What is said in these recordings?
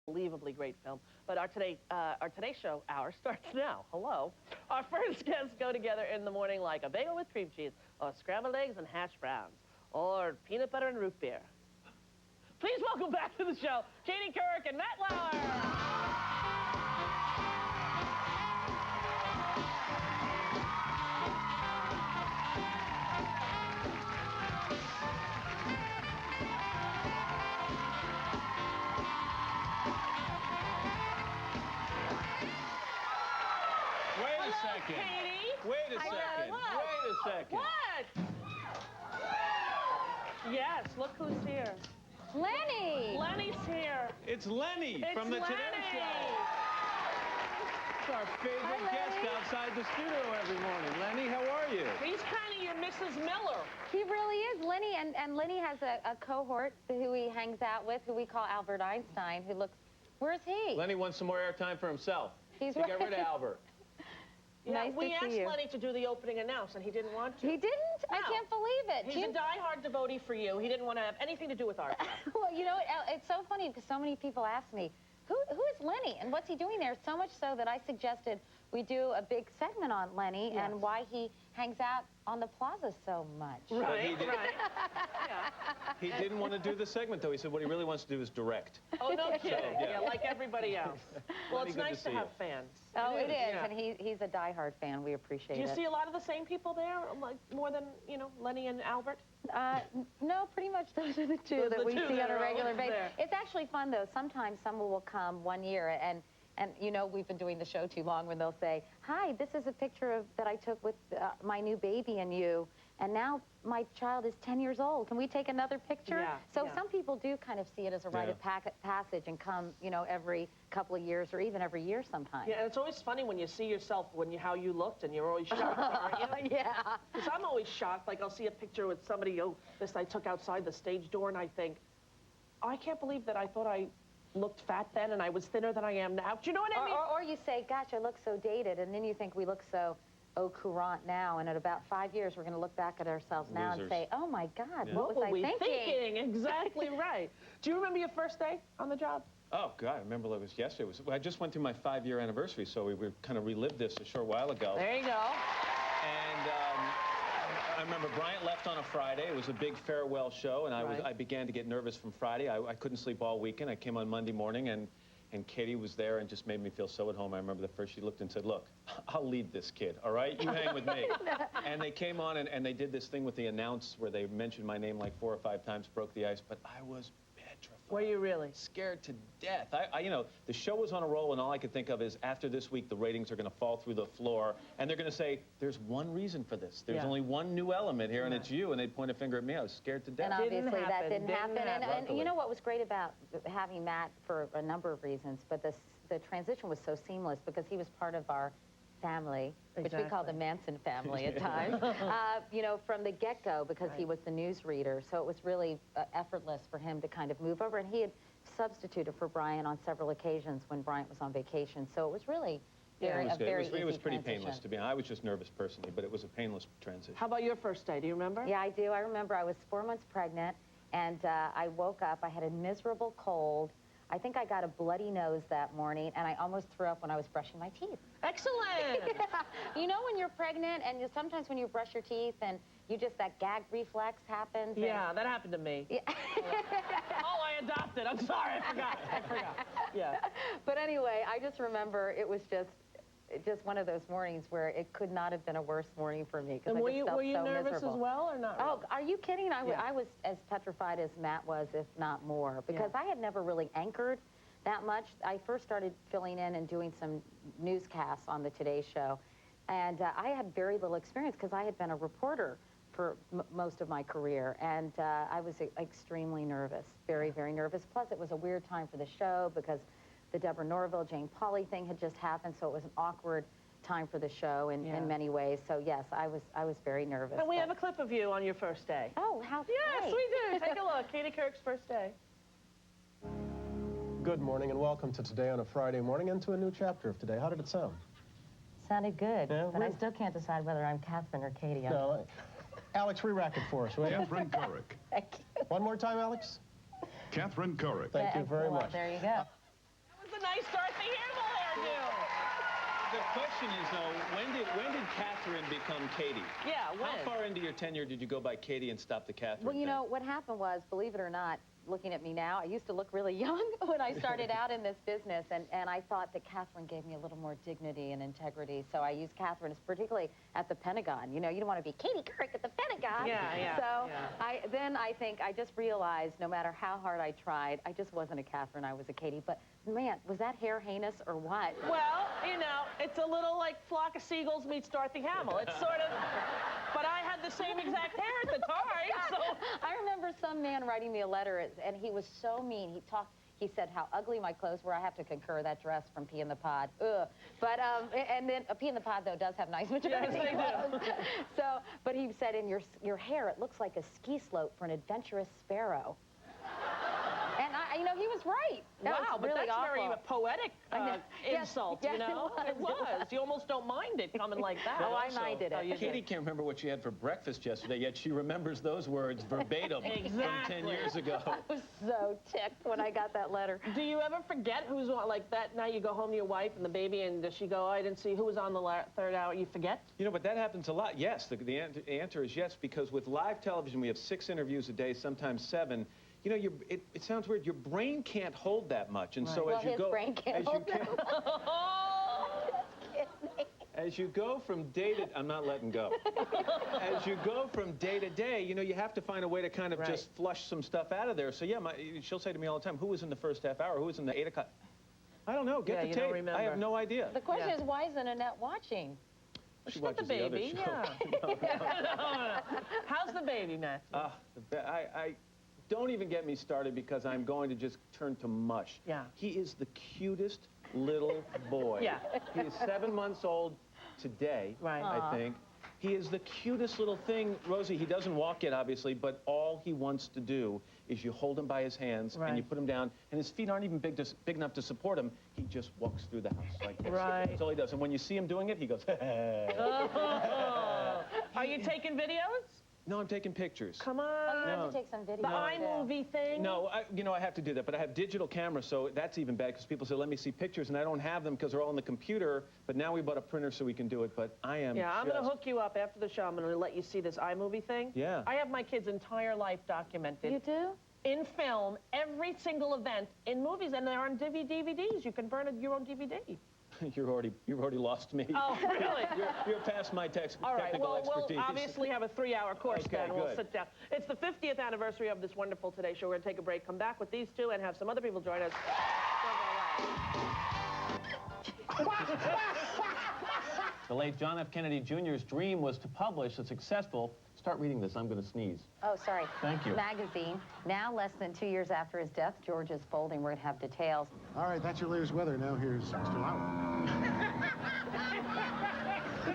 Unbelievably great film. But our Today Show hour starts now. Hello. Our first guests go together in the morning like a bagel with cream cheese, or scrambled eggs and hash browns, or peanut butter and root beer. Please welcome back to the show, Katie Couric and Matt Lauer. Katie. Wait a second. Wait a second. What? Yes, look who's here. Lenny. Lenny's here. It's Lenny from the Today Show. It's our favorite guest outside the studio every morning. Lenny, how are you? He's kind of your Mrs. Miller. He really is. Lenny, and Lenny has a cohort who he hangs out with, who we call Albert Einstein, who looks... Where's he? Lenny wants some more airtime for himself. He got rid of Albert. Yeah, nice we asked you. Lenny to do the opening announce, and he didn't want to. He didn't? No. I can't believe it. He's a diehard devotee for you. He didn't want to have anything to do with our stuff. Well, you know, it's so funny because so many people ask me, who is Lenny and what's he doing there? So much so that I suggested we do a big segment on Lenny and why he hangs out on the plaza so much. Right, right. Yeah. He didn't want to do the segment, though. He said what he really wants to do is direct. Oh, no kidding. Yeah, like everybody else. Well, it's nice to have fans. Oh, it is, and he's a diehard fan. We appreciate it. Do you see a lot of the same people there, like more than, you know, Lenny and Albert? No, pretty much those are the two that we see on a regular basis. It's actually fun, though. Sometimes someone will come one year, and you know, we've been doing the show too long when they'll say, hi, this is a picture that I took with my new baby and you, and now my child is 10 years old. Can we take another picture? Yeah, so some people do kind of see it as a rite of passage and come, you know, every couple of years or even every year sometimes. Yeah, and it's always funny when you see yourself, how you looked, and you're always shocked, aren't you? Yeah. Because I'm always shocked. Like, I'll see a picture with somebody, this I took outside the stage door, and I think, oh, I can't believe that I thought I looked fat then and I was thinner than I am now. Do you know what I mean? Or you say, gosh, I look so dated, and then you think we look so au courant now, and at about 5 years, we're going to look back at ourselves now and say, oh my God, what was I thinking? Exactly right. Do you remember your first day on the job? Oh, God, I remember it was yesterday. I just went through my 5-year anniversary, so we kind of relived this a short while ago. There you go. And I remember Bryant left on a Friday. It was a big farewell show, and I began to get nervous from Friday. I couldn't sleep all weekend. I came on Monday morning, and Katie was there and just made me feel so at home. I remember the first she looked and said, look, I'll lead this kid, all right? You hang with me. And they came on, and they did this thing with the announce where they mentioned my name like 4 or 5 times, broke the ice, but I was petrified. Were you really? Scared to death. You know, the show was on a roll, and all I could think of is after this week, the ratings are going to fall through the floor, and they're going to say, there's one reason for this. There's only one new element here, and it's you, and they'd point a finger at me. I was scared to death. And obviously that didn't happen. And you know what was great about having Matt for a number of reasons, but the transition was so seamless because he was part of our family, which we call the Manson family at times, you know, from the get-go because he was the newsreader. So it was really effortless for him to kind of move over. And he had substituted for Brian on several occasions when Bryant was on vacation. So it was really very easy It was pretty transition. painless to be honest. I was just nervous personally, but it was a painless transition. How about your first day? Do you remember? Yeah, I do. I remember I was 4 months pregnant, and I woke up. I had a miserable cold. I think I got a bloody nose that morning, and I almost threw up when I was brushing my teeth. Excellent! Yeah. You know when you're pregnant, and sometimes when you brush your teeth, and that gag reflex happens? Yeah, that happened to me. Yeah. Oh, I adopted. I'm sorry, I forgot. Yeah. But anyway, I just remember it was just one of those mornings where it could not have been a worse morning for me because I just felt so miserable. Were you nervous as well, or not? Oh, are you kidding? I was as petrified as Matt was, if not more, because I had never really anchored that much. I first started filling in and doing some newscasts on the Today Show, and I had very little experience because I had been a reporter for most of my career, and I was extremely nervous, very, very nervous. Plus, it was a weird time for the show because the Deborah Norville, Jane Pauley thing had just happened, so it was an awkward time for the show in many ways. So yes, I was very nervous. And we have a clip of you on your first day. Oh, how great. Yes, we do. Take a look. Katie Couric's first day. Good morning and welcome to Today on a Friday morning and to a new chapter of Today. How did it sound? Sounded good, Yeah, but I still can't decide whether I'm Catherine or Katie. No, Alex, re-rack it for us, will you? Catherine Couric. Thank you. One more time, Alex. Catherine Couric. Thank you very much. There you go. nice Dorothy Hamill hairdo. The question is, though, when did Catherine become Katie? Yeah, when? How far into your tenure did you go by Katie and stop the Catherine Well, you thing? know, what happened was, believe it or not, looking at me now, I used to look really young when I started out in this business, and I thought that Catherine gave me a little more dignity and integrity, so I used Catherine, particularly at the Pentagon. You know, you don't want to be Katie Couric at the Pentagon. Yeah. So then I think I just realized no matter how hard I tried, I just wasn't a Catherine, I was a Katie. But man, was that hair heinous or what? Well, you know, it's a little like Flock of Seagulls meets Dorothy Hamill. It's sort of, but I had the same exact hair at the time, so. I remember some man writing me a letter, and he was so mean. He said how ugly my clothes were. I have to concur, that dress from Pea in the Pod. Ugh. But, and then Pea in the Pod, though, does have nice maternity clothes. So, but he said, in your hair, it looks like a ski slope for an adventurous sparrow. And you know, he was right. Wow, but really that's awful. very poetic insult, yes, you know? it was. You almost don't mind it coming like that. Oh, I minded it. Katie can't remember what she had for breakfast yesterday, yet she remembers those words verbatim from 10 years ago. I was so ticked when I got that letter. Do you ever forget who's on, like that night you go home to your wife and the baby, and does she go, oh, I didn't see who was on the third hour? You forget? You know, but that happens a lot. Yes, the answer is yes, because with live television, we have 6 interviews a day, sometimes 7. You know, it sounds weird. Your brain can't hold that much, and so Well, as you his go, brain can't hold that as you go from day to, I'm not letting go. As you go from day to day, you know, you have to find a way to kind of just flush some stuff out of there. So yeah, she'll say to me all the time, "Who was in the first half hour? Who was in the 8 o'clock?" I don't know. Get the tape. Don't remember. I have no idea. The question is, why isn't Annette watching? She's got the baby, yeah. How's the baby, Matthew? I don't even get me started because I'm going to just turn to mush. Yeah. He is the cutest little boy. Yeah. He is 7 months old today, Right. I think. He is the cutest little thing. Rosie, he doesn't walk yet, obviously, but all he wants to do is you hold him by his hands and you put him down, and his feet aren't even big enough to support him. He just walks through the house like this. Right. That's all he does. And when you see him doing it, he goes, Are you taking videos? No, I'm taking pictures. Come on. Oh, you have to take some video. The iMovie thing? No, you know, I have to do that, but I have digital cameras, so that's even bad because people say, let me see pictures, and I don't have them because they're all on the computer, but now we bought a printer so we can do it, but I am I'm going to hook you up after the show. I'm going to let you see this iMovie thing. Yeah. I have my kids' entire life documented. You do? In film, every single event in movies, and they're on DVDs. You can burn your own DVD. You've already lost me. Oh, really? You're past my All right, technical well, expertise. we'll obviously have a 3-hour course Okay, then. We'll good. sit down. It's the 50th anniversary of this wonderful Today Show. We're going to take a break, come back with these two, and have some other people join us. The late John F. Kennedy Jr.'s dream was to publish a successful, start reading this, I'm going to sneeze. Oh, sorry. Thank you. Magazine. Now, less than 2 years after his death, George is folding. We're going to have details. All right, that's your latest weather. Now here's Mr. Lauer.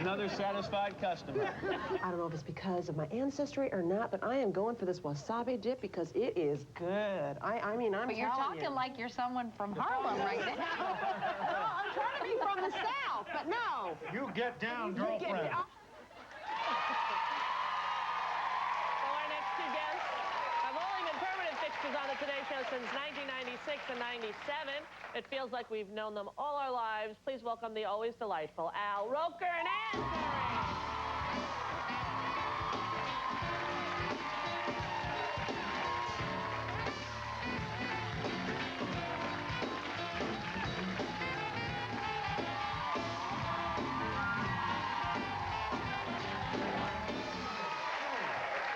Another satisfied customer. I don't know if it's because of my ancestry or not, but I am going for this wasabi dip because it is good. I mean, I'm But you're telling talking you. like you're someone from Harlem right now. No, I'm trying to be from the South, but no. You get down, girlfriend. Well, our next two guests have only been permanent fixtures on the Today Show since 1996 and 97. It feels like we've known them all our lives. Please welcome the always delightful Al Roker and Ann Couric.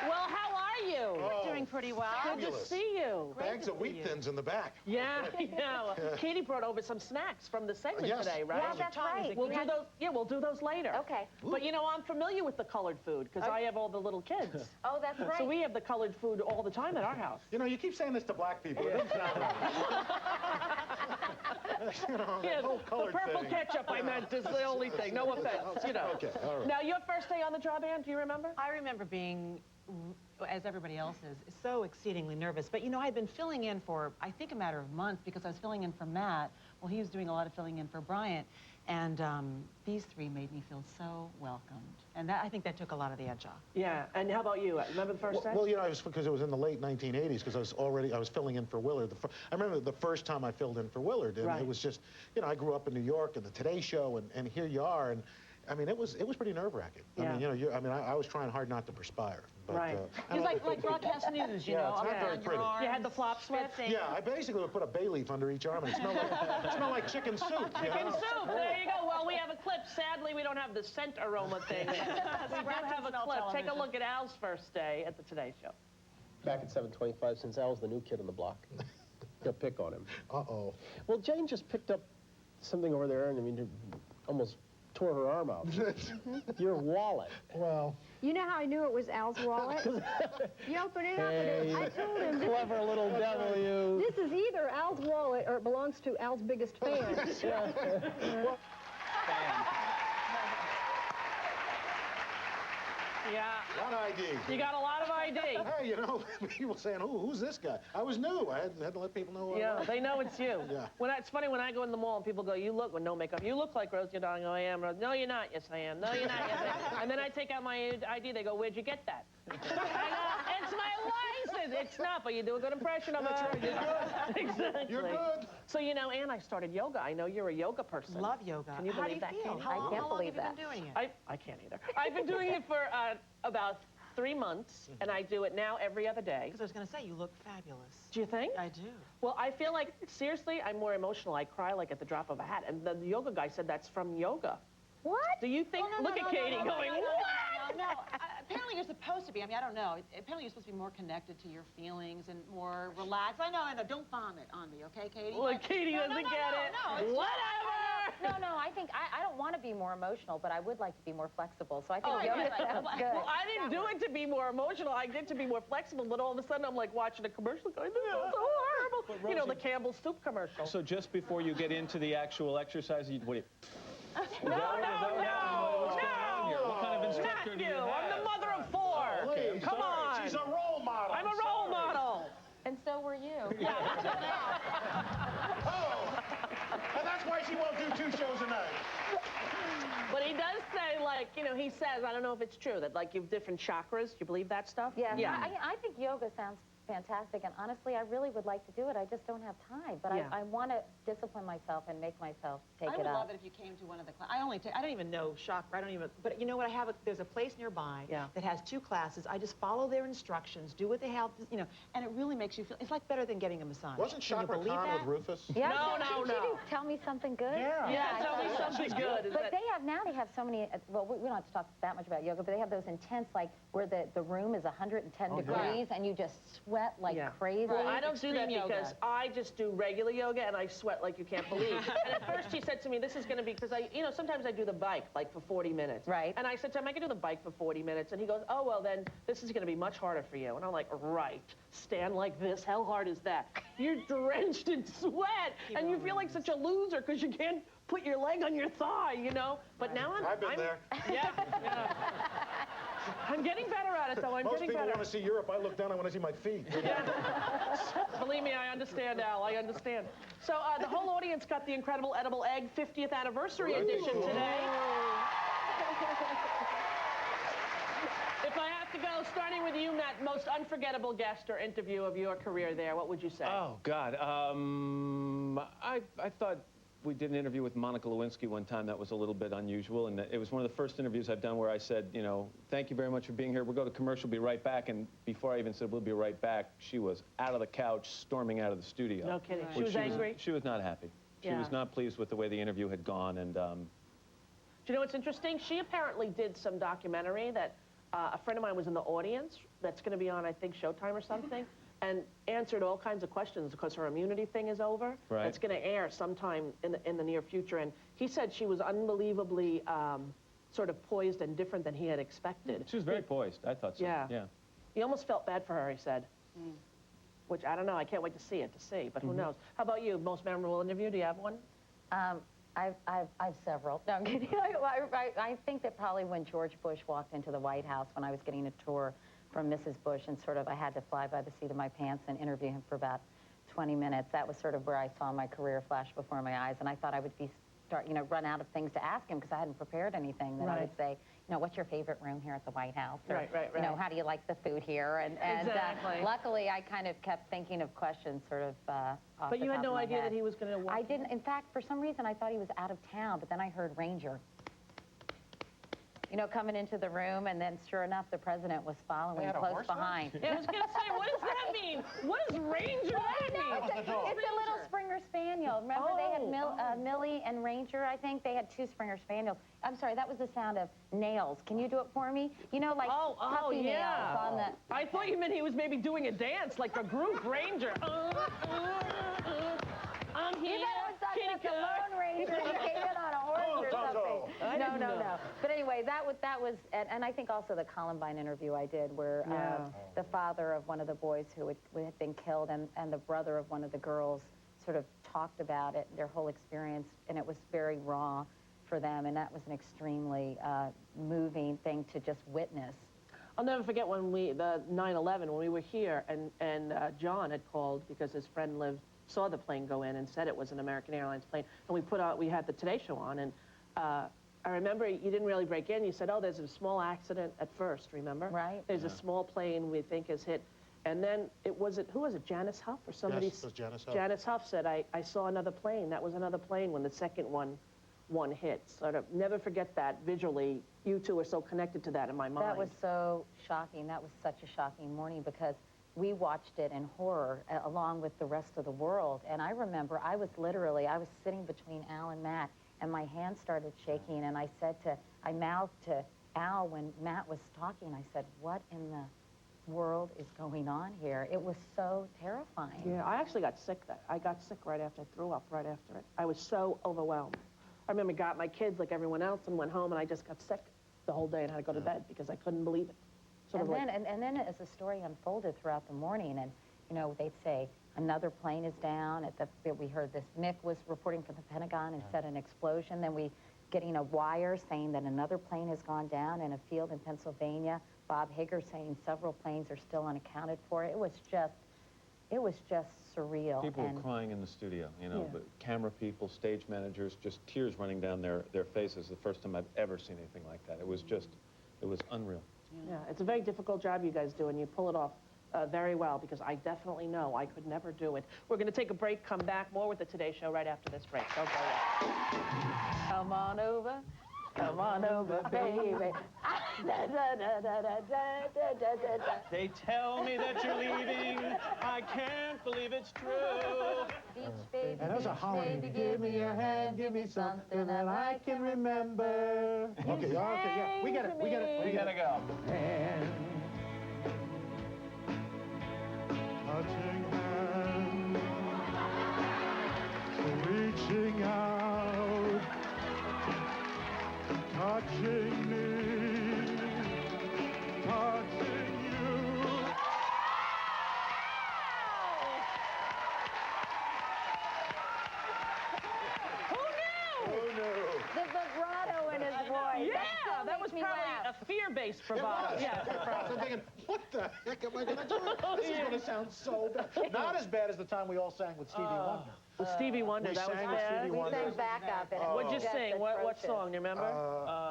Well, how are you? Oh, Doing pretty well. Good to fabulous. see you. Bags of wheat thins in the back. Yeah, yeah. Katie brought over some snacks from the segment Yes. today, right? Yeah, that's right. We'll do those. Yeah, we'll do those later. Okay. But you know, I'm familiar with the colored food because I have all the little kids. Oh, that's right. So we have the colored food all the time at our house. You know, you keep saying this to black people. It doesn't sound right. You know, Yeah, that whole the colored purple thing. ketchup I meant is the only thing. No offense, you know. Okay, all right. Now, your first day on the job, Ann, do you remember? I remember being as everybody else is so exceedingly nervous. But, you know, I'd been filling in for, I think, a matter of months because I was filling in for Matt. Well, he was doing a lot of filling in for Bryant. And these three made me feel so welcomed. And I think that took a lot of the edge off. Yeah, and how about you? Remember the first time? Well, you know, because it was in the late 1980s, because I was filling in for Willard. I remember the first time I filled in for Willard, and it was just, you know, I grew up in New York and the Today Show, and here you are, and I mean, it was pretty nerve-wracking. Yeah. I mean, you know, I was trying hard not to perspire. But, Right. It was like broadcast news, you know. It's not very pretty. You had the flop sweat? Yeah, I basically would put a bay leaf under each arm, and it smelled like chicken soup. Chicken soup, there you go. Well, we have a clip. Sadly, we don't have the scent aroma thing. We do have a clip. Take a look at Al's first day at the Today Show. Back at 7:25, since Al's the new kid on the block, gonna pick on him. Uh-oh. Well, Jane just picked up something over there, and I mean, almost tore her arm out. Your wallet. Well. You know how I knew it was Al's wallet? You open it up and I told him, Clever little devil, you. this is either Al's wallet or it belongs to Al's biggest fan. Yeah. A lot of ID. You got a lot of ID. Hey, you know, people saying, who's this guy? I was new. I had to let people know who I Yeah, was. they know it's you. Yeah. It's funny when I go in the mall and people go, you look, with no makeup, you look like Rosie. I go, I am Rosie. No, you're not. Yes, I am. No, you're not. Yes, I am. And then I take out my ID. They go, where'd you get that? I go, it's my license. It's not, but you do a good impression of it. That's right. You're good. Exactly. You're good. So, you know, Ann, I started yoga. I know you're a yoga person. Love yoga. Can you How do believe you that, feel? Katie? How I can't long believe have that. you been doing it? I can't either. I've been doing it for about 3 months, and I do it now every other day. Because I was going to say, you look fabulous. Do you think? I do. Well, I feel like, seriously, I'm more emotional. I cry like at the drop of a hat. And the yoga guy said that's from yoga. What? Do you think? Look at Katie going, what? No, apparently you're supposed to be. I mean, I don't know. Apparently you're supposed to be more connected to your feelings and more relaxed. I know. Don't vomit on me, okay, Katie? Look, Katie doesn't get it. No, Whatever. No, I think, I don't want to be more emotional, but I would like to be more flexible. So I think yoga sounds good. Well, I didn't do it to be more emotional. I did to be more flexible, but all of a sudden I'm like watching a commercial going, this is so horrible. But You know, the Rosie- Campbell's soup commercial. So just before you get into the actual exercise, what do you... No. What kind of instructor Not do you. you have? I'm the mother of 4. Okay, Come on. She's a role model. I'm a role model. And so were you. Oh, and that's why she won't do 2 shows a night. But he does say, like, you know, he says, I don't know if it's true, that, like, you have different chakras. Do you believe that stuff? Yeah, Yeah. I think yoga sounds fantastic, and honestly, I really would like to do it. I just don't have time, but Yeah. I want to discipline myself and make myself take I it would up. love it if you came to one of the classes. I don't even know chakra. But you know what? There's a place nearby that has 2 classes. I just follow their instructions, do what they have, you know, and it really makes you feel, it's like better than getting a massage. Wasn't Can you Chakra believe Khan that? with Rufus? Yeah, No. didn't you tell me something good? Yeah, tell me something good. But they have so many, well, we don't have to talk that much about yoga, but they have those intense, like, where the room is 110 degrees, and you just sweat like crazy. Well, I don't do that Extreme because yoga. I just do regular yoga and I sweat like you can't believe. And at first he said to me, this is going to be, because sometimes I do the bike like for 40 minutes. Right. And I said to him, I can do the bike for 40 minutes. And he goes, oh, well, then this is going to be much harder for you. And I'm like, right. Stand like this. How hard is that? You're drenched in sweat. And you feel like such a loser because you can't put your leg on your thigh, you know? But now I've been there. Yeah. I'm getting better at it, though. I'm Most getting people better. want to see Europe. I look down, I want to see my feet. Believe me, I understand, Al. I understand. So the whole audience got the Incredible Edible Egg 50th Anniversary Edition today. If I have to go, starting with you, Matt, most unforgettable guest or interview of your career there, what would you say? Oh, God. I thought we did an interview with Monica Lewinsky one time that was a little bit unusual, and it was one of the first interviews I've done where I said, you know, thank you very much for being here. We'll go to commercial, be right back. And before I even said we'll be right back, she was out of the couch, storming out of the studio. No kidding. Which She was angry? She was not happy. She was not pleased with the way the interview had gone, and... Do you know what's interesting? She apparently did some documentary that a friend of mine was in the audience that's going to be on, I think, Showtime or something, and answered all kinds of questions because her immunity thing is over. Right. It's going to air sometime in the near future. And he said she was unbelievably sort of poised and different than he had expected. She was very poised. I thought so. Yeah. He almost felt bad for her, he said. Which, I don't know. I can't wait to see, but who knows? How about you? Most memorable interview? Do you have one? I've several. No, I'm kidding. I think that probably when George Bush walked into the White House when I was getting a tour from Mrs. Bush, and sort of I had to fly by the seat of my pants and interview him for about 20 minutes. That was sort of where I saw my career flash before my eyes, and I thought I would run out of things to ask him because I hadn't prepared anything. Then I would say, what's your favorite room here at the White House? Or, how do you like the food here? And Exactly. Luckily, I kind of kept thinking of questions sort of off But the you had top no of my idea head. that he was going to walk I didn't. In fact, for some reason, I thought he was out of town, but then I heard Ranger. Coming into the room, and then sure enough, the president was following close behind. I was going to say, what does that mean? What does Ranger mean? It's a little Springer Spaniel. Remember, they had Millie and Ranger, I think. They had 2 Springer Spaniels. I'm sorry, that was the sound of nails. Can you do it for me? Like puppy nails on the... I thought you meant he was maybe doing a dance, like a group Ranger. I'm here. You thought I was talking about the Lone Ranger. He came in on a horse or something. No. But anyway, that was, and I think also the Columbine interview I did, where the father of one of the boys who had been killed and the brother of one of the girls sort of talked about it, their whole experience, and it was very raw for them, and that was an extremely moving thing to just witness. I'll never forget when the 9/11, when we were here, and John had called because his friend saw the plane go in and said it was an American Airlines plane, and we had the Today Show on, and I remember you didn't really break in. You said, there's a small accident at first, remember? Right. There's a small plane we think is hit, and then who was it, Janice Huff or somebody? Yes, it was Janice Huff. Janice Huff said, I saw another plane. That was another plane when the second one hit. Sort of never forget that visually. You two are so connected to that in my mind. That was so shocking. That was such a shocking morning because we watched it in horror along with the rest of the world. And I remember I was sitting between Al and Matt, and my hand started shaking, and I mouthed to Al when Matt was talking. I said, what in the world is going on here? It was so terrifying. Yeah, I actually got sick. I got sick right after. I threw up right after it. I was so overwhelmed. I remember got my kids like everyone else and went home, and I just got sick the whole day and had to go to bed because I couldn't believe it. And then as the story unfolded throughout the morning, and they'd say another plane is down. We heard this. Mick was reporting from the Pentagon and said an explosion. Then we getting a wire saying that another plane has gone down in a field in Pennsylvania. Bob Hager saying several planes are still unaccounted for. It was just surreal. People were crying in the studio, but camera people, stage managers, just tears running down their faces. The first time I've ever seen anything like that. It was unreal. Yeah, it's a very difficult job you guys do, and you pull it off very well, because I definitely know I could never do it. We're going to take a break, come back, more with the Today Show right after this break. Don't go yet. Come on over, baby. They tell me that you're leaving. I can't believe it's true. Beach baby, And those are Holly. baby, give me your hand, give me something that I can remember. Okay, yeah, we get it. We gotta go. Touching hands, reaching out, touching me, touching you. The vibrato in his voice. Yeah, that was probably a fear-based bravado. Yeah. I'm thinking, what the heck am I going to do? This is going to sound so bad. Not as bad as the time we all sang with Stevie Wonder. With Stevie Wonder, We that was sang with bad. Stevie We Wonder. sang backup, and it What'd you was just sing? What atrocious. song, do you remember?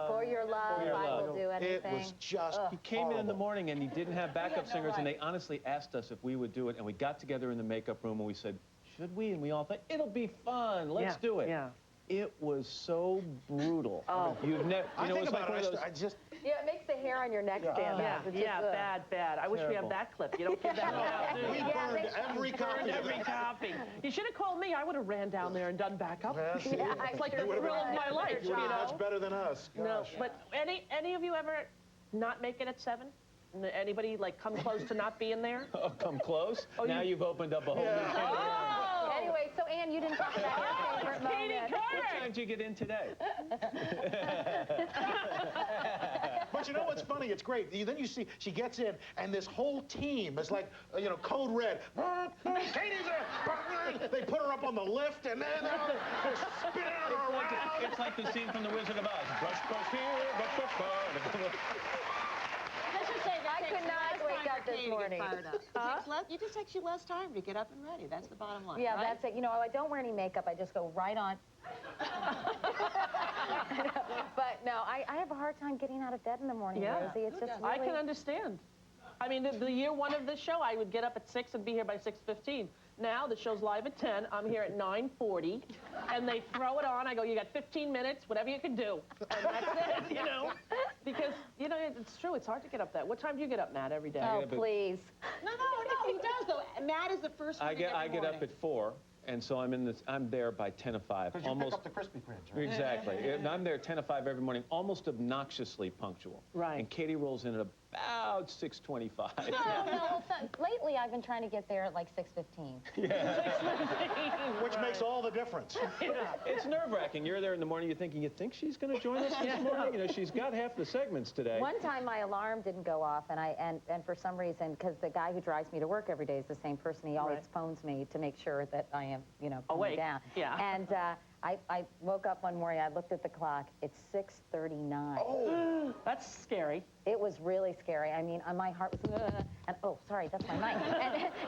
For your love, For Your I Love. will do anything. It was just He came in the horrible. morning and he didn't have backup singers, and they honestly asked us if we would do it, and we got together in the makeup room and we said, should we? And we all thought, it'll be fun, let's do it. Yeah. It was so brutal. Oh. You've never, I think it's like about one of it, those, I just... Yeah, it makes the hair on your neck stand Yeah, up. It's just, bad. I wish we Terrible. had that clip. You don't give that one out, do We you? burned every copy of Every that. copy. You should have called me. I would have ran down there and done backup. Yes, It's like the You would've thrill of been my life, you know? much better than us. No, Gosh. but any of you ever not make it at 7? Anybody like come close to not being there? oh, come close. Now you've opened up a whole new can of worms. Oh! Anyway, so Ann, you didn't talk about your favorite Katie moment. What time did you get in today? But you know what's funny? It's great. Then you see she gets in, and this whole team is like, code red. Katie's there. They put her up on the lift, and then they're spinning her around. It's like the scene from The Wizard of Oz. Brush, brush here, brush, brush, brush. Let's just say that I takes could not less wait. up this morning. It just takes you less time to get up and ready. That's the bottom line. Yeah, right? that's it. You know, I don't wear any makeup. I just go right on. But no, I have a hard time getting out of bed in the morning, Rosie. It's just really... I can understand. I mean, the year one of this show, I would get up at 6 and be here by 6:15. Now, the show's live at 10. I'm here at 9:40. And they throw it on. I go, you got 15 minutes, whatever you can do. And that's it, you know. Because, you know, it's true. It's hard to get up that. What time do you get up, Matt, every day? Oh, please. No, he does, though. Matt is the first one I get up at 4. And so I'm there by 10 of 5. Because you pick up the Krispy Kremes, right? Exactly. And I'm there 10 of 5 every morning, almost obnoxiously punctual. Right. And Katie rolls in at about 6:25. No, lately I've been trying to get there at like 6:15. Which makes all the difference. It's nerve-wracking. You're there in the morning, you're thinking, you think she's going to join us this morning? You know, she's got half the segments today. One time my alarm didn't go off, and for some reason, because the guy who drives me to work every day is the same person, he always phones me to make sure that I am, you know, coming down. Yeah. And I woke up one morning, I looked at the clock, it's 6:39. Oh, that's scary. It was really scary. I mean, my heart was, and oh, sorry, that's my mic.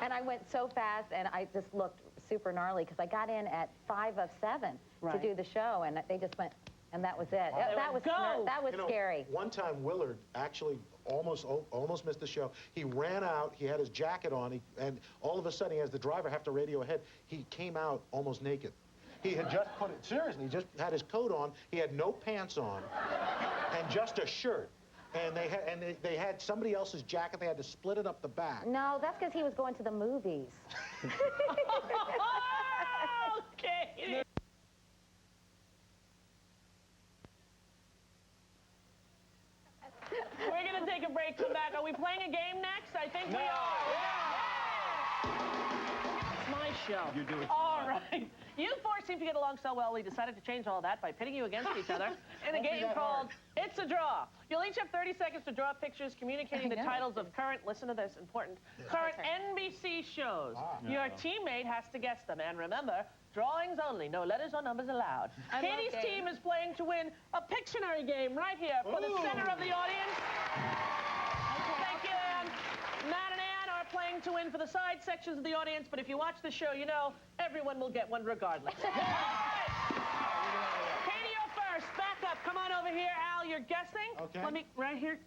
And I went so fast, and I just looked super gnarly, because I got in at 5 of 7 to do the show, and they just went, and that was it. That was scary. One time, Willard actually almost missed the show. He ran out, he had his jacket on, and all of a sudden, he has the driver have to radio ahead. He came out almost naked. He had just put it, seriously, he just had his coat on, he had no pants on, and just a shirt. And they had somebody else's jacket, they had to split it up the back. No, that's because he was going to the movies. Okay. We're going to take a break, come back. Are we playing a game next? I think we are. It's my show. You do it. All right. You four seem to get along so well, we decided to change all that by pitting you against each other in a game called It's a Draw. You'll each have 30 seconds to draw pictures communicating the titles of current, listen to this, important, current NBC shows. Your teammate has to guess them. And remember, drawings only, no letters or numbers allowed. Katie's team is playing to win a Pictionary game right here for the center of the audience. Thank you, Ann. Matt and Ann are playing to win for the side sections of the audience, but if you watch the show, you know everyone will get one regardless. Katie, you're first. Back up. Come on over here, Al. You're guessing. Okay. Let me, right here,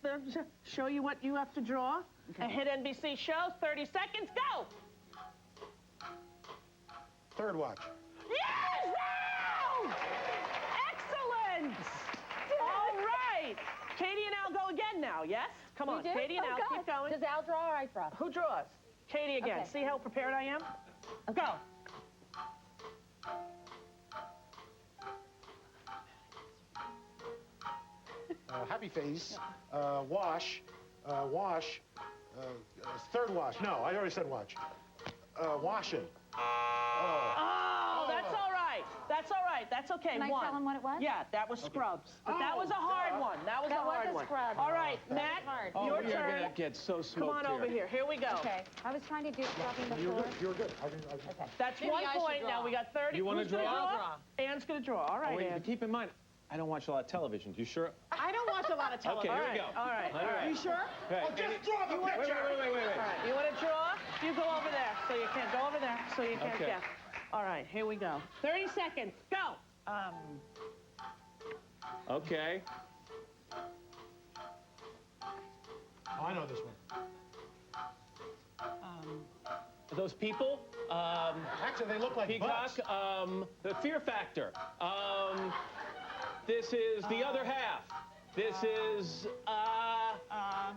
show you what you have to draw. Okay. A hit NBC show. 30 seconds. Go! Third watch. Yes! Al! Excellent! All right. Katie and Al go again now, yes? Come on, Katie and Al, keep going. Does Al draw or I draw? Who draws? Katie again. Okay. See how prepared I am? Okay. Go. Happy face. Wash. Third wash. No, I already said watch. Washing. Oh, that's all right. That's all right. That's okay. Can I tell him what it was? Yeah, that was Scrubs. But that was a hard one. That was a hard one. Scrub. All right, Nat, your You're turn. going to get so smoked. Come on over here. Here we go. Okay. I was trying to do scrubbing You're before. good. You're good. Okay. That's 1 point. Now we got 30. You want to Who's gonna draw? Ann's going to draw. All right, Wait, Ann. but keep in mind, I don't watch a lot of television. You sure? I don't watch a lot of television. Okay, here we go. All right. You sure? Okay. Just draw the picture. Wait. All right, you want to draw? You go over there, so you can't go over there, so you can't Okay. guess. All right, here we go. 30 seconds, go. Okay. Oh, I know this one. Those people, Actually, they look like Peacock, butts. the Fear Factor. This is the other half. This is,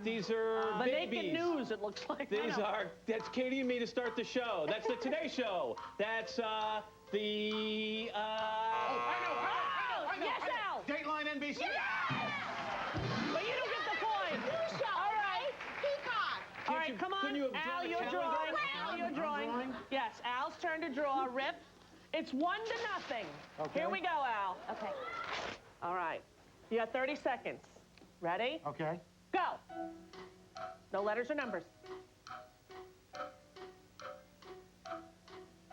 these are The babies. Naked News, it looks like. That's Katie and me to start the show. That's the Today Show. That's, I know. Yes, Al. Dateline NBC. Yes! But you don't get the point. All right. Peacock. All right, come on. couldn't you have drawn Al, the you're calendar? drawing. Al, you're drawing. Yes, Al's turn to draw. Rip. It's 1-0. Okay. Here we go, Al. Okay. All right. You got 30 seconds. Ready? Okay. Go. No letters or numbers.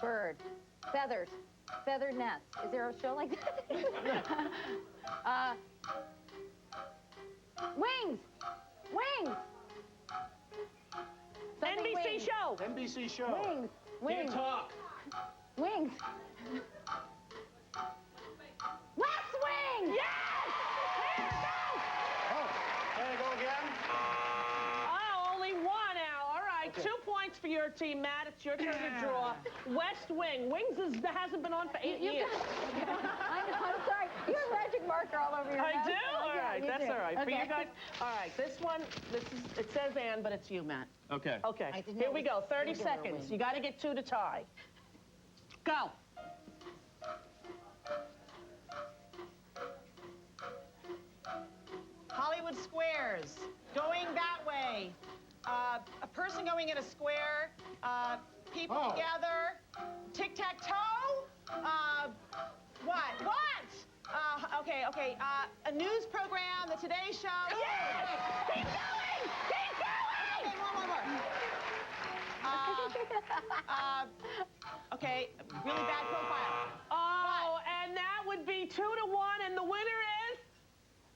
Bird. Feathers. Feathered nest. Is there a show like that? Wings. Wings. Something NBC wings. show. NBC show. Wings. Wings. Can't talk. Wings. West Wing! Yes! Here it goes! Oh, can I go again? Oh, only one now. All right, 2 points for your team, Matt. It's your turn to draw. West Wing. Hasn't been on for 8 years. I'm sorry. You have magic marker all over your I nose. do? Oh, All yeah, right, you that's do. all right. For Okay. you guys. All right, this one, it says Ann, but it's you, Matt. Okay. Okay, I didn't here know we it go. was 30 regular seconds. wing. You got to get 2 to tie. Go. Hollywood squares. Going that way. A person going in a square. People Oh. together. Tic-tac-toe. What? Okay. A news program, the Today Show. Yes! Keep going! Keep going! Okay, more. Okay, really bad profile. Oh, and that would be 2 to 1, and the winner is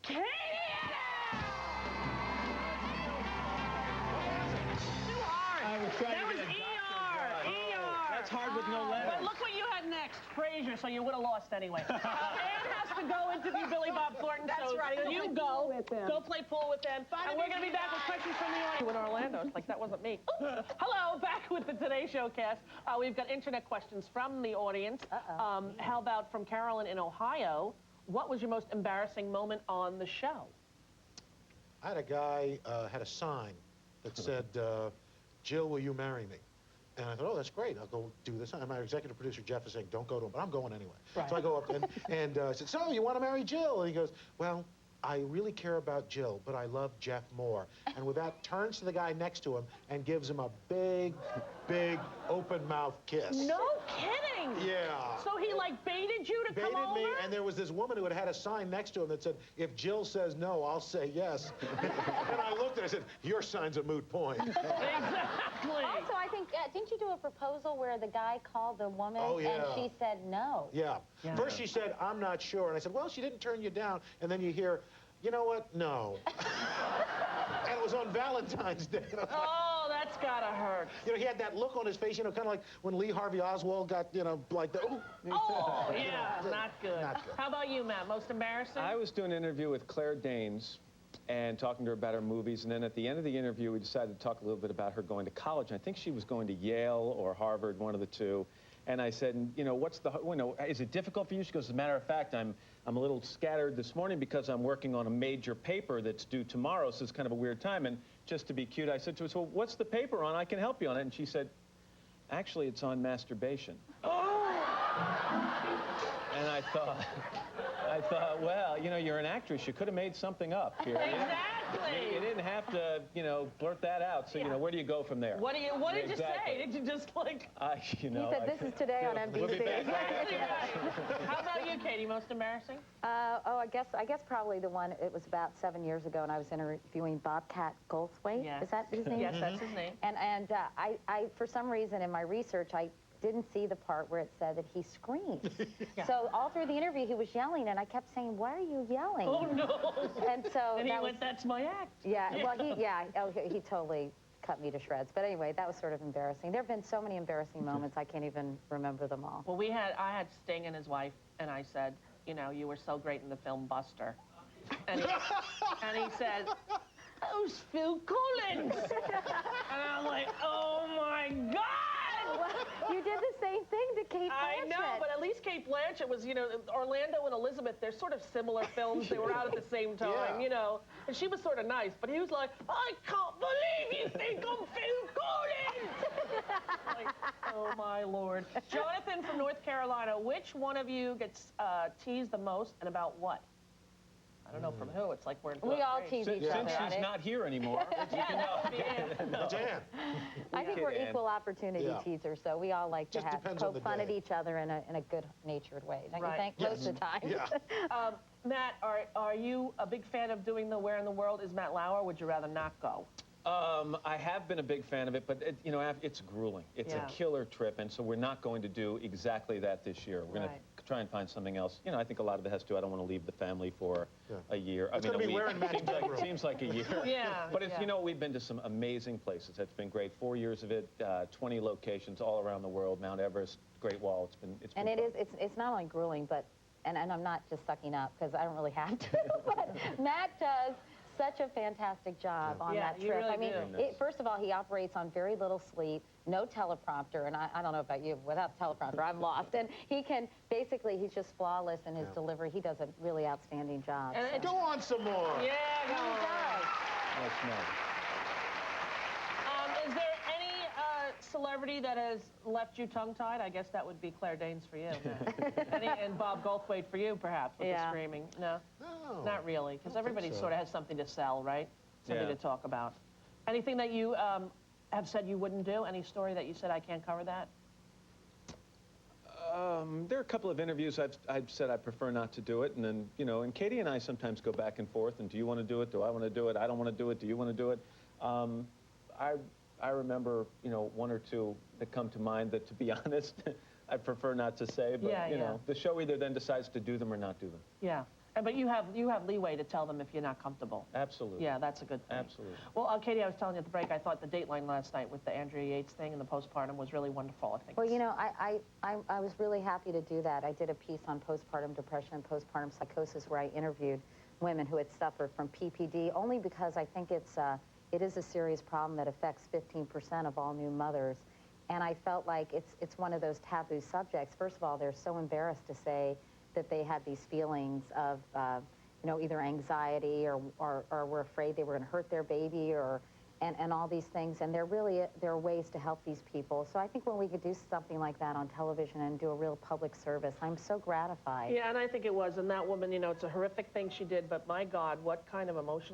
Katie Anna! Too hard. I was trying That to was get a ER. doctor. ER. That's hard with no letters. But look what you had next, Frasier, so you would have lost anyway. Ann has to go interview Billy Bob Thornton, That's so right. you Go with him. go play pool with them. Fun And to we're meet going to be you back with guys. questions from the audience. In Orlando, it's like that wasn't me. Hello, back with the Today Show cast. We've got internet questions from the audience. How about from Carolyn in Ohio? What was your most embarrassing moment on the show? I had a guy had a sign that said, Jill, will you marry me? And I thought, oh, that's great. I'll go do this. And my executive producer, Jeff, is saying, don't go to him. But I'm going anyway. Right. So I go up and I said, so you want to marry Jill? And he goes, well, I really care about Jill, but I love Jeff more. And with that, turns to the guy next to him and gives him a big, big open-mouth kiss. No kidding! Yeah. So he, like, baited you to come Baited over? me, and there was this woman who had a sign next to him that said, if Jill says no, I'll say yes. And I looked at it and I said, your sign's a moot point. Exactly. Also, I think, didn't you do a proposal where the guy called the woman Oh, yeah. and she said no? Yeah. First she said, I'm not sure. And I said, well, she didn't turn you down. And then you hear, you know what? No. And it was on Valentine's Day. And I was like, Oh, that's gotta hurt. you know, he had that look on his face, you know, kind of like when Lee Harvey Oswald got, you know, like the, ooh. Oh, yeah, not good. Not good. How about you, Matt? Most embarrassing? I was doing an interview with Claire Danes and talking to her about her movies, and then at the end of the interview, we decided to talk a little bit about her going to college. I think she was going to Yale or Harvard, one of the two. And I said, you know, is it difficult for you? She goes, as a matter of fact, I'm a little scattered this morning because I'm working on a major paper that's due tomorrow, so it's kind of a weird time. And just to be cute, I said to her, so what's the paper on? I can help you on it. And she said, actually, it's on masturbation. Oh! And I thought, well, you know, you're an actress. You could have made something up here. Exactly. You didn't have to, you know, blurt that out. So, you know, where do you go from there? What did you Exactly. say? Did you just, like... You know, He said, this is Today on NBC. We'll be back. Exactly right. How about you, Katie? Most embarrassing? I guess probably the one, it was about 7 years ago, and I was interviewing Bobcat Goldthwait. Yes. Is that his name? Yes, that's his name. And I, for some reason in my research, I didn't see the part where it said that he screams. So all through the interview, he was yelling, and I kept saying, why are you yelling? Oh, no. And so And he that went, was, that's my act. yeah, well, he totally cut me to shreds. But anyway, that was sort of embarrassing. There have been so many embarrassing moments, I can't even remember them all. Well, I had Sting and his wife, and I said, you know, you were so great in the film Buster. And he said, who's Phil Collins? And I'm like, oh, my God! You did the same thing to Kate Blanchett. I know, but at least Kate Blanchett was, you know, Orlando and Elizabeth, they're sort of similar films. They were out at the same time, you know. And she was sort of nice, but he was like, I can't believe you think I'm Phil Collins! Like, oh, my Lord. Jonathan from North Carolina, which one of you gets teased the most and about what? I don't know from who. It's like we're in We all grade. tease each other. Since she's not here anymore, you can know. It's Ann. I think Kid we're Ann. equal opportunity teasers, so we all like Just to depends on poke the fun at day. each other in a good-natured way. Don't Right. you think? Yes. Most of the time. Yeah. Matt, are you a big fan of doing the Where in the World is Matt Lauer? Would you rather not go? I have been a big fan of it, but you know, it's grueling. It's a killer trip, and so we're not going to do exactly that this year. We're going to try and find something else. You know, I think a lot of it has to do, I don't want to leave the family for a year. It's going to be wearing Matt's bedroom. It seems like a year. Yeah. But it's, you know, we've been to some amazing places. It's been great. 4 years of it, 20 locations all around the world, Mount Everest, Great Wall. It's been And fun. it's not only grueling, but, and I'm not just sucking up because I don't really have to, but Matt does such a fantastic job on that trip. Really I mean, first of all, he operates on very little sleep, no teleprompter, and I don't know about you, without teleprompter, I'm lost. And he can, basically, he's just flawless in his delivery. He does a really outstanding job. Go on some more. Yeah, He does. That's nice. Is there any celebrity that has left you tongue-tied? I guess that would be Claire Danes for you. And Bob Goldthwait for you, perhaps, with the screaming. No? No. Not really, because everybody sort of has something to sell, right? Something to talk about. Anything that you have said you wouldn't do? Any story that you said, I can't cover that? There are a couple of interviews I've said I prefer not to do it, and then, you know, and Katie and I sometimes go back and forth, and do you want to do it? Do I want to do it? I don't want to do it. Do you want to do it? I remember, you know, one or two that come to mind that, to be honest, I prefer not to say, but, you know, the show either then decides to do them or not do them. Yeah. But you have leeway to tell them if you're not comfortable. Absolutely. Yeah, that's a good thing. Absolutely. Well, Katie, I was telling you at the break, I thought the Dateline last night with the Andrea Yates thing and the postpartum was really wonderful, I think. Well, you know, I was really happy to do that. I did a piece on postpartum depression and postpartum psychosis where I interviewed women who had suffered from PPD, only because I think it is a serious problem that affects 15% of all new mothers. And I felt like it's one of those taboo subjects. First of all, they're so embarrassed to say that they had these feelings of, you know, either anxiety or were afraid they were going to hurt their baby and all these things. And there are ways to help these people. So I think when we could do something like that on television and do a real public service, I'm so gratified. Yeah, and I think it was. And that woman, you know, it's a horrific thing she did, but my God, what kind of emotional